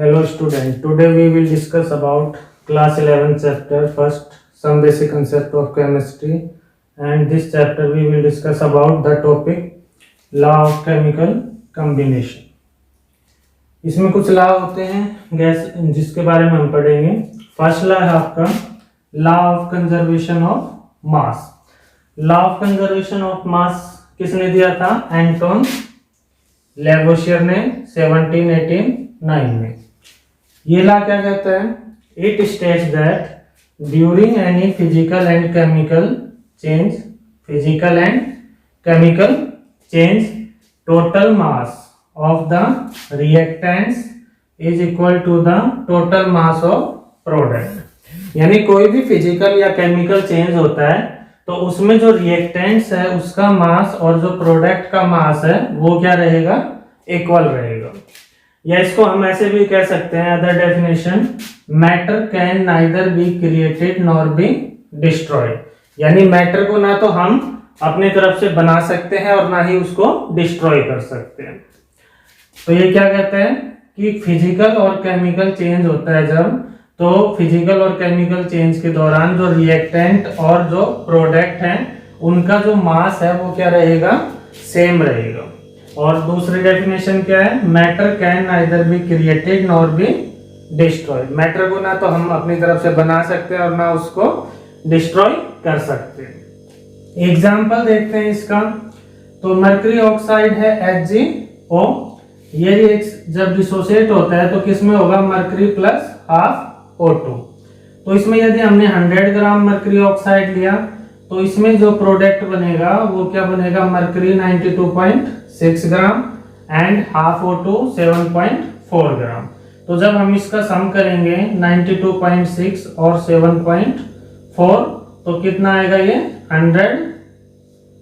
Hello student, today we will discuss about class 11 chapter first some basic concept of chemistry, and this chapter we will discuss about the topic law of chemical combination. इसमें कुछ law होते हैं gas जिसके बारे में हम पढ़ेंगे. First law है आपका law of conservation of mass. Law of conservation of मास किसने दिया था? एंटोन लेवोशियर ने 1789 में. ये लॉ क्या कहता है? It states that during any physical and chemical change total mass of the reactants is equal to the total mass of product. यानी कोई भी फिजिकल या केमिकल चेंज होता है तो उसमें जो रिएक्टेंट्स है उसका मास और जो प्रोडक्ट का मास है वो क्या रहेगा? इक्वल रहेगा. या इसको हम ऐसे भी कह सकते हैं, other definition, matter can neither be created nor be destroyed. यानी मैटर को ना तो हम अपने तरफ से बना सकते हैं और ना ही उसको डिस्ट्रॉय कर सकते हैं. तो ये क्या कहते हैं कि फिजिकल और केमिकल चेंज होता है जब, तो फिजिकल और केमिकल चेंज के दौरान जो रिएक्टेंट और जो प्रोडक्ट हैं उनका जो मास है वो क्या रहेगा? सेम रहेगा. और दूसरी डेफिनेशन क्या है? Matter can neither be created nor be destroyed. Matter को ना तो हम अपनी तरफ से बना सकते हैं और ना उसको डिस्ट्रॉय कर सकते हैं. एग्जाम्पल देखते हैं इसका. तो मर्करी ऑक्साइड है HgO. ये जब डिसोसिएट होता है तो किसमें होगा? Mercury plus half O2. तो इसमें यदि हमने 100 ग्राम मर्करी ऑक्साइड लिया तो इसमें जो प्रोडक्ट बनेगा वो क्या बनेगा? Mercury 92.6 gram and half O2 7.4 ग्राम. तो जब हम इसका सम करेंगे 92.6 और 7.4 तो कितना आएगा? ये 100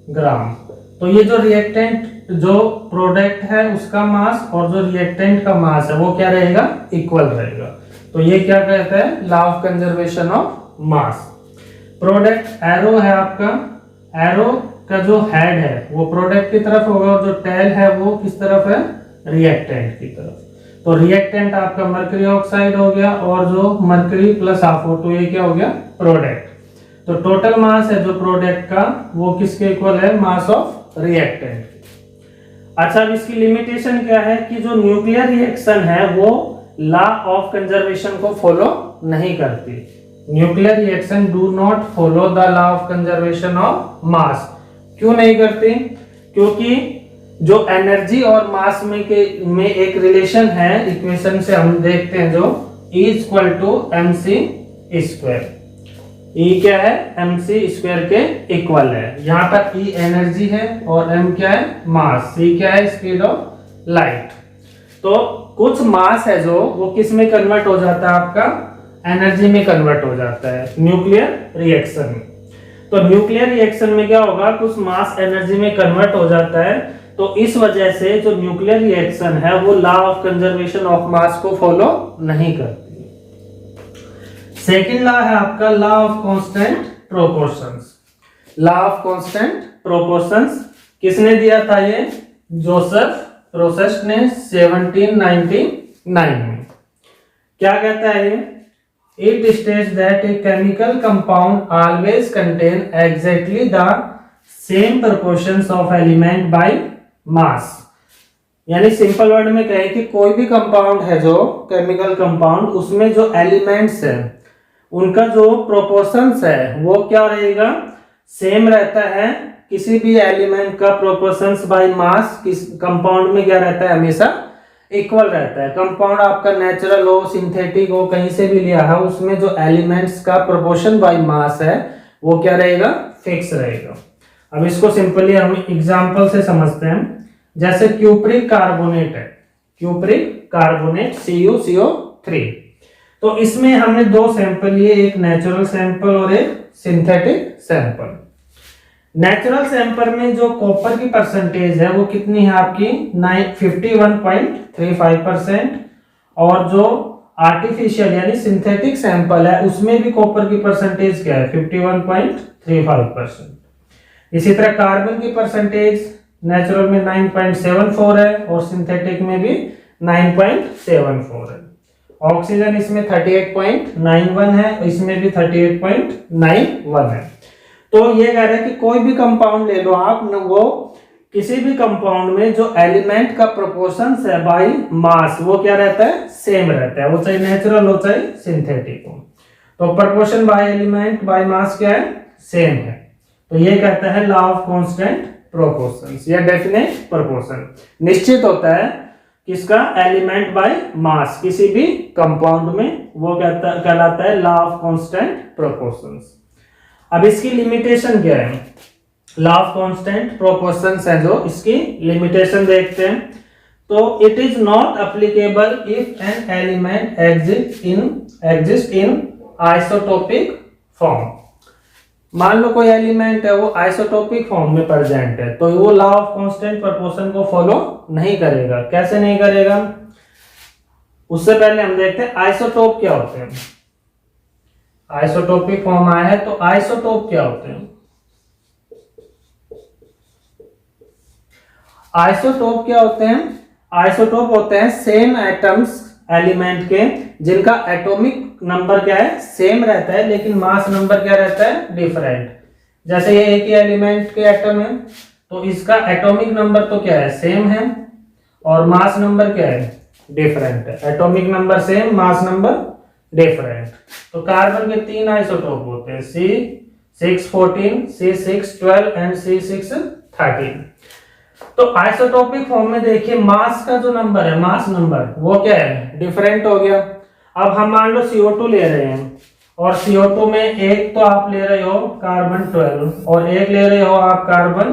ग्राम. तो ये जो रिएक्टेंट जो प्रोडक्ट है उसका मास और जो रिएक्टेंट का मास है वो क्या रहेगा? इक्वल रहेगा. तो ये क्या कहता है? Law of conservation of mass. Product arrow है आपका. एरो का जो हेड है वो प्रोडक्ट की तरफ होगा और जो टेल है वो किस तरफ है? रिएक्टेंट की तरफ. तो रिएक्टेंट आपका मर्करी ऑक्साइड हो गया और जो मर्करी प्लस हाफ O2 ये क्या हो गया? प्रोडक्ट. तो टोटल मास है जो प्रोडक्ट का वो किसके इक्वल है? Mass of reactant. अच्छा, अब इसकी लिमिटेशन क्या है कि जो न्यूक्लियर रिएक्शन है वो लॉ ऑफ कंजर्वेशन को फॉलो नहीं करती. Nuclear reaction do not follow the law of conservation of मास. क्यों नहीं करती? क्योंकि जो एनर्जी और मास में एक रिलेशन है, इक्वेशन से हम देखते हैं जो E equal to mc square. E क्या है? mc स्क्वायर के इक्वल है. यहाँ पर E एनर्जी है और m क्या है? मास. c क्या है? Speed of light. तो कुछ मास है जो वो किस में कन्वर्ट हो जाता है? आपका एनर्जी में कन्वर्ट हो जाता है न्यूक्लियर रिएक्शन में. तो न्यूक्लियर रिएक्शन में क्या होगा? कुछ मास एनर्जी में कन्वर्ट हो जाता है. तो इस वजह से जो न्यूक्लियर रिएक्शन है वो लॉ ऑफ कंजर्वेशन ऑफ मास को फॉलो नहीं करती. सेकेंड लॉ है आपका law of constant proportions. Law of constant proportions किसने दिया था? ये जोसेफ प्रोसेस्ट ने 1799 में. क्या कहता है ये? It states that a chemical compound always contain exactly the same proportions of element by mass. यानी सिंपल वर्ड में कहे कि कोई भी कंपाउंड है जो केमिकल कंपाउंड उसमें जो एलिमेंट्स है उनका जो प्रोपोर्शंस है वो क्या रहेगा? सेम रहता है. किसी भी एलिमेंट का प्रोपोर्शंस बाय मास किस कंपाउंड में क्या रहता है? हमेशा इक्वल रहता है. कंपाउंड आपका नेचुरल हो, सिंथेटिक हो, कहीं से भी लिया है, उसमें जो एलिमेंट्स का प्रोपोर्शन बाय मास है वो क्या रहेगा? फिक्स रहेगा. अब इसको सिंपली हम एग्जांपल से समझते हैं. जैसे क्यूप्रिक कार्बोनेट है, क्यूप्रिक कार्बोनेट CuCO3. तो इसमें हमने दो सैंपल लिए, एक नेचुरल सैंपल और एक सिंथेटिक सैंपल. नेचुरल सैंपल में जो कॉपर की परसेंटेज है वो कितनी है आपकी? 51.35%. और जो आर्टिफिशियल यानी सिंथेटिक सैंपल है उसमें भी कॉपर की परसेंटेज क्या है? 51.35%. इसी तरह कार्बन की परसेंटेज नेचुरल में 9.74 है और सिंथेटिक में भी 9.74 है. ऑक्सीजन इसमें 38.91 है, इसमें भी 38.91 है। तो ये कह रहा है कि कोई भी कंपाउंड ले लो आप न, वो किसी भी कंपाउंड में जो एलिमेंट का प्रोपोर्शन है बाय मास वो क्या रहता है, सेम रहता है, वो चाहे नेचुरल हो चाहे सिंथेटिक हो। तो proportion bye element by mass क्या है, सेम है। तो ये कहता है लॉ ऑफ कांस्टेंट प्रोपोर्शंस या डेफिनेट प्रोपोर्शन। निश्चित होता है किसका, एलिमेंट बाय मास किसी भी कंपाउंड में, वो कहलाता है लॉ ऑफ कांस्टेंट प्रोपोर्शंस। अब इसकी लिमिटेशन क्या है, लॉ ऑफ कांस्टेंट प्रोपोर्शंस है जो, इसकी लिमिटेशन देखते हैं। तो it is not applicable if an element exist in isotopic form. मान लो कोई एलिमेंट है वो आइसोटोपिक फॉर्म में प्रेजेंट है, तो वो लॉ ऑफ कांस्टेंट प्रोपोर्शन को फॉलो नहीं करेगा। कैसे नहीं करेगा, उससे पहले हम देखते हैं आइसोटोप क्या होते हैं। आइसोटोपिक फॉर्म आया है तो आइसोटोप क्या होते हैं। आइसोटोप क्या होते हैं, आइसोटोप होते हैं सेम एटम्स एलिमेंट के जिनका एटॉमिक नंबर क्या है, सेम रहता है, लेकिन मास नंबर क्या रहता है, डिफरेंट। जैसे ये एक ही एलिमेंट के एटम है तो इसका एटॉमिक नंबर तो क्या है, सेम है, और मास नंबर क्या है, डिफरेंट है। Atomic number same, mass number different. तो कार्बन के 3 आइसोटोप होते हैं, C614, C612 एंड C613। तो आइसोटोपिक फॉर्म में देखिए मास का जो नंबर है, मास नंबर वो क्या है, डिफरेंट हो गया। अब हम मान लो CO2 ले रहे हैं और CO2 में एक तो आप ले रहे हो कार्बन 12 और एक ले रहे हो आप कार्बन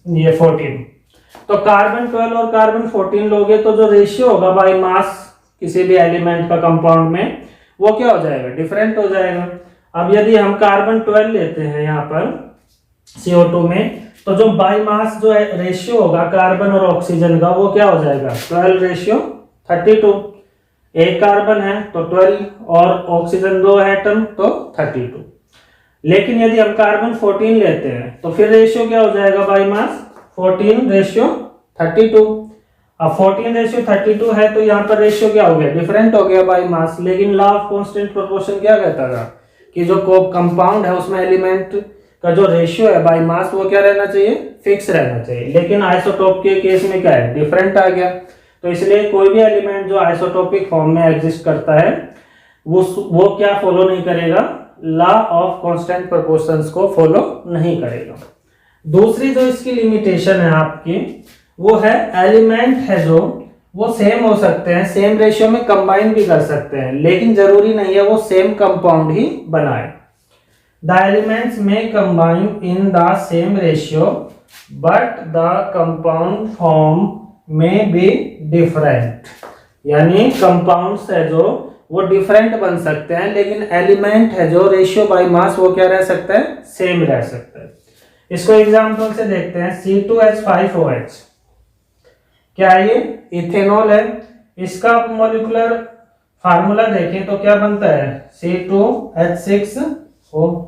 14। तो कार्बन 12 और कार्बन 14 लोगे तो जो रेशियो होगा बाय मास किसी भी एलिमेंट का कंपाउंड में वो क्या हो जाएगा, डिफरेंट हो जाएगा। अब यदि हम कार्बन 12 लेते हैं यहाँ पर CO2 में, तो जो बाय मास जो रेशियो होगा कार्बन और ऑक्सीजन का वो क्या हो जाएगा, 12:32। एक कार्बन है तो 12 और ऑक्सीजन 2 एटम तो 32। लेकिन यदि हम कार्बन 14 लेते हैं तो फिर रेशियो क्या हो जाएगा बाय मास, 14:32। अब 14:32 है तो यहाँ पर रेशियो क्या हो गया, डिफरेंट हो गया बाय मास। लेकिन लॉ ऑफ कांस्टेंट प्रोपोर्शन क्या कहता था कि जो कंपाउंड है उसमें एलिमेंट का जो रेशियो है बाय मास वो क्या रहना चाहिए, फिक्स रहना चाहिए। लेकिन आइसोटोप के केस में क्या है, डिफरेंट आ गया। तो इसलिए कोई भी एलिमेंट जो आइसोटोपिक फॉर्म में एग्जिस्ट करता है वो क्या फॉलो नहीं करेगा, लॉ ऑफ कांस्टेंट प्रोपोर्शंस को फॉलो नहीं करेगा। दूसरी जो इसकी लिमिटेशन है आपकी वो है एलिमेंट है जो वो सेम हो सकते हैं, सेम रेशियो में कंबाइन भी कर सकते हैं, लेकिन जरूरी नहीं है वो सेम कंपाउंड ही बनाए। The elements may combine in the same ratio, but the compound form may be different. यानी कंपाउंड्स है जो वो डिफरेंट बन सकते हैं, लेकिन एलिमेंट है जो रेशियो बाय मास वो क्या रह सकता है, सेम रह सकता है। इसको एग्जांपल से देखते हैं। C2H5OH क्या है, ये इथेनॉल है। इसका मॉलिक्यूलर फार्मूला देखें तो क्या बनता है, C2H6O।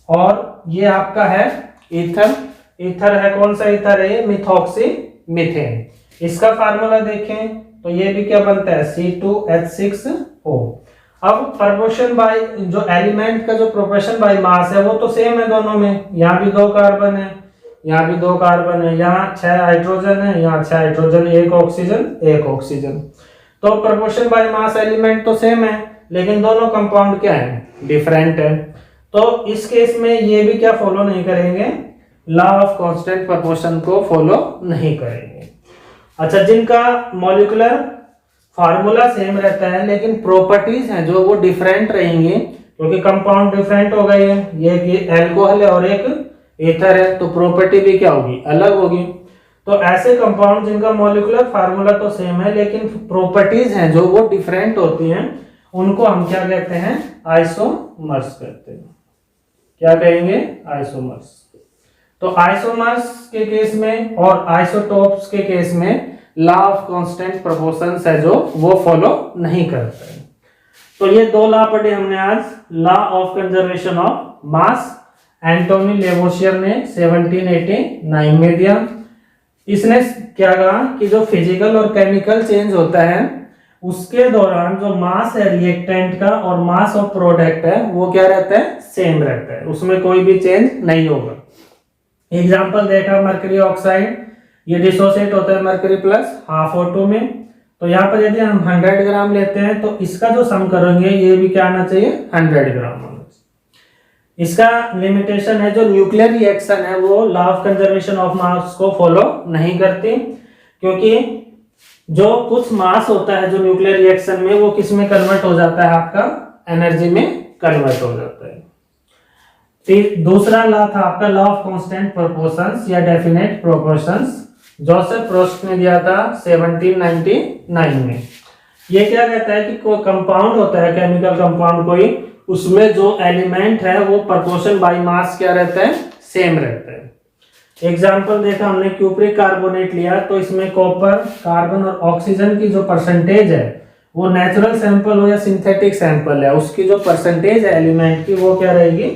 और ये आपका है ईथर। ईथर है, कौन सा ईथर है, मिथॉक्सी मीथेन। इसका फार्मूला देखें तो ये भी क्या बनता है, C2H6O। अब प्रोपोर्शन बाय जो एलिमेंट का जो प्रोपोर्शन बाय मास है वो तो सेम है दोनों में। यहाँ भी 2 कार्बन है, यहाँ भी 2 कार्बन है, यहाँ 6 हाइड्रोजन है, यहाँ 6 हाइड्रोजन, 1 ऑक्सीजन 1 ऑक्सीजन। तो प्रोपोर्शन बाय मास एलिमेंट तो सेम है, लेकिन दोनों कंपाउंड क्या है, डिफरेंट है। तो इस केस में ये भी क्या फॉलो नहीं करेंगे, लॉ ऑफ कांस्टेंट प्रोपोर्शन को फॉलो नहीं करेंगे। अच्छा, जिनका मॉलिक्यूलर फार्मूला सेम रहता है लेकिन प्रॉपर्टीज हैं जो वो डिफरेंट रहेंगी, क्योंकि कंपाउंड डिफरेंट हो गए हैं, ये अल्कोहल है और एक ईथर है, तो प्रॉपर्टी भी क्या होगी, अलग होगी। तो ऐसे कंपाउंड जिनका मॉलिक्यूलर फार्मूला तो सेम है लेकिन प्रॉपर्टीज हैं जो वो डिफरेंट होती हैं, उनको हम क्या कहते हैं, आइसोमर्स कहते हैं। क्या कहेंगे, आइसोमर्स। तो आइसोमर्स के केस में और आइसोटोप्स के केस में लॉ ऑफ कांस्टेंट प्रोपोर्शंस है जो वो फॉलो नहीं करते हैं। तो ये 2 लॉ पढ़े हमने आज। Law of conservation of mass Antoine Lavoisier ने 1789 में दिया। इसने क्या कहा कि जो फिजिकल और केमिकल चेंज होता है उसके दौरान जो मास है रिएक्टेंट का और मास ऑफ प्रोडक्ट है वो क्या रहता है, सेम रहता है, उसमें कोई भी चेंज नहीं होगा। एग्जांपल देखा मरकरी ऑक्साइड, ये डिसोसिएट होता है मरकरी प्लस हाफ O2 में। तो यहाँ पर यदि हम 100 ग्राम लेते हैं तो इसका जो सम करेंगे ये भी क्या आना चाहिए, 100 ग्राम होना चाहिए। इसका लिमिटेशन है, जो न्यूक्लियर रिएक्शन है वो लॉ ऑफ कंजर्वेशन ऑफ मास को फॉलो नहीं करती, क्योंकि जो कुछ मास होता है जो न्यूक्लियर रिएक्शन में वो किस में कन्वर्ट हो जाता है, आपका एनर्जी में कन्वर्ट हो जाता है। दूसरा लॉ था आपका लॉ ऑफ कांस्टेंट प्रोपोर्शंस या डेफिनेट प्रोपोर्शंस, जोसेफ प्रोस्ट ने दिया था 1799 में। ये क्या कहता है कि कोई कंपाउंड होता है, केमिकल कंपाउंड कोई, उसमें जो एलिमेंट है वो प्रोपोर्शन बाय मास क्या रहता है, सेम रहता है। एग्जाम्पल देखा हमने क्यूप्रिक कार्बोनेट लिया, तो इसमें कॉपर, कार्बन और ऑक्सीजन की जो परसेंटेज है वो नेचुरल सैंपल हो या सिंथेटिक सैंपल है, उसकी जो परसेंटेज है एलिमेंट की वो क्या रहेगी,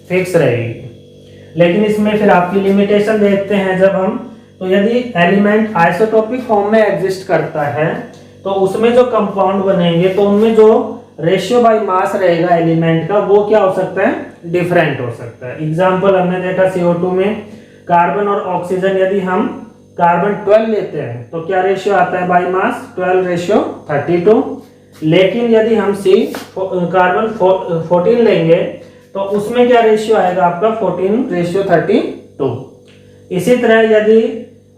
फिक्स रहेगी। लेकिन इसमें फिर आपकी लिमिटेशन देखते हैं जब हम, तो यदि एलिमेंट आइसोटोपिक फॉर्म में एग्जिस्ट करता है तो उसमें जो कंपाउंड बनेंगे तो उनमें जो रेशियो बाय मास रहेगा एलिमेंट का वो क्या हो सकता है, डिफरेंट हो सकता है। एग्जांपल हमने देखा CO2 में कार्बन और ऑक्सीजन, यदि हम कार्बन 12 लेते हैं तो क्या रेशियो आता है बाय मास, 12:32। लेकिन यदि हम कार्बन 14 लेंगे तो उसमें क्या रेशियो आएगा आपका, 14:32। इसी तरह यदि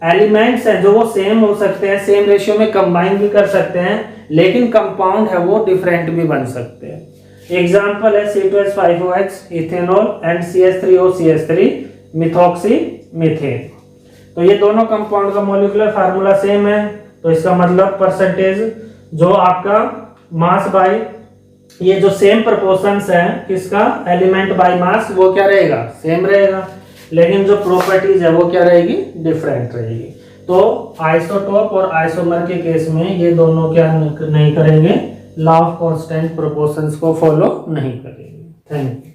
एलिमेंट्स हैं जो वो सेम हो सकते हैं, सेम रेशियो में कंबाइन भी कर सकते हैं, लेकिन कंपाउंड है वो डिफरेंट भी बन सकते हैं। एग्जांपल है C2H5OH ethanol and CH3OCH3 methoxy methane. तो ये दोनों कंपाउंड का मॉलिक्यूलर फार्मूला सेम है, तो इसका मतलब परसेंटेज जो आपका मास बाय ये जो सेम प्रोपोर्शंस है किसका, एलिमेंट बाय मास, वो क्या रहेगा, सेम रहेगा, लेकिन जो प्रॉपर्टीज है वो क्या रहेगी, डिफरेंट रहेगी। तो आइसोटोप और आइसोमर के केस में ये दोनों क्या नहीं करेंगे, लॉ ऑफ कांस्टेंट प्रोपोर्शंस को फॉलो नहीं करेंगे। Thank you.